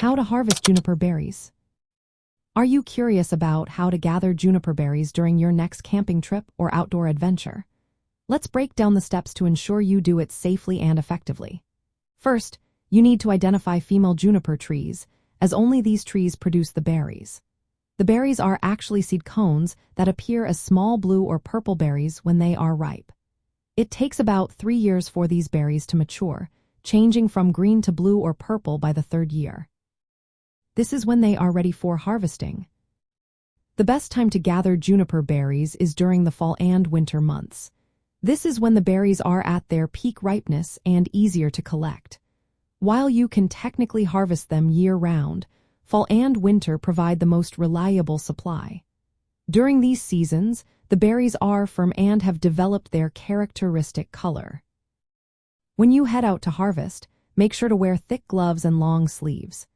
How to harvest juniper berries. Are you curious about how to gather juniper berries during your next camping trip or outdoor adventure? Let's break down the steps to ensure you do it safely and effectively. First, you need to identify female juniper trees, as only these trees produce the berries. The berries are actually seed cones that appear as small blue or purple berries when they are ripe. It takes about 3 years for these berries to mature, changing from green to blue or purple by the 3rd year. This is when they are ready for harvesting. The best time to gather juniper berries is during the fall and winter months. This is when the berries are at their peak ripeness and easier to collect. While you can technically harvest them year-round, fall and winter provide the most reliable supply. During these seasons, the berries are firm and have developed their characteristic color. When you head out to harvest, make sure to wear thick gloves and long sleeves.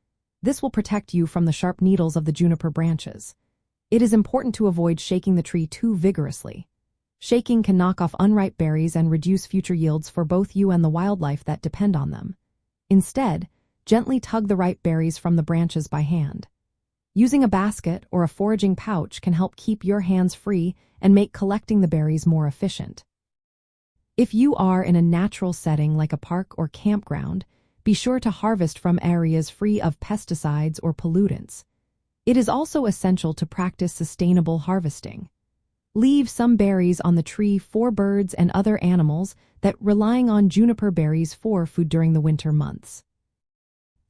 This will protect you from the sharp needles of the juniper branches. It is important to avoid shaking the tree too vigorously. Shaking can knock off unripe berries and reduce future yields for both you and the wildlife that depend on them. Instead, gently tug the ripe berries from the branches by hand. Using a basket or a foraging pouch can help keep your hands free and make collecting the berries more efficient. If you are in a natural setting like a park or campground, be sure to harvest from areas free of pesticides or pollutants. It is also essential to practice sustainable harvesting. Leave some berries on the tree for birds and other animals that relying on juniper berries for food during the winter months.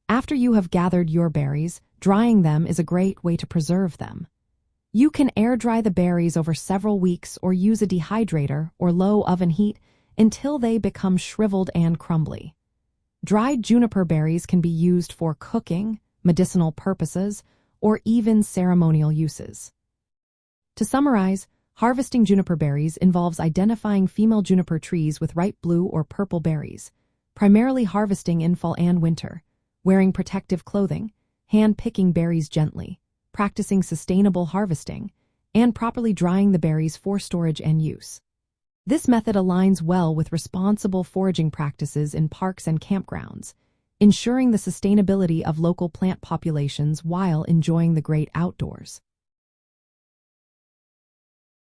After you have gathered your berries, drying them is a great way to preserve them. You can air dry the berries over several weeks or use a dehydrator or low oven heat until they become shriveled and crumbly. Dried juniper berries can be used for cooking, medicinal purposes, or even ceremonial uses. To summarize, harvesting juniper berries involves identifying female juniper trees with ripe blue or purple berries, primarily harvesting in fall and winter, wearing protective clothing, hand-picking berries gently, practicing sustainable harvesting, and properly drying the berries for storage and use. This method aligns well with responsible foraging practices in parks and campgrounds, ensuring the sustainability of local plant populations while enjoying the great outdoors.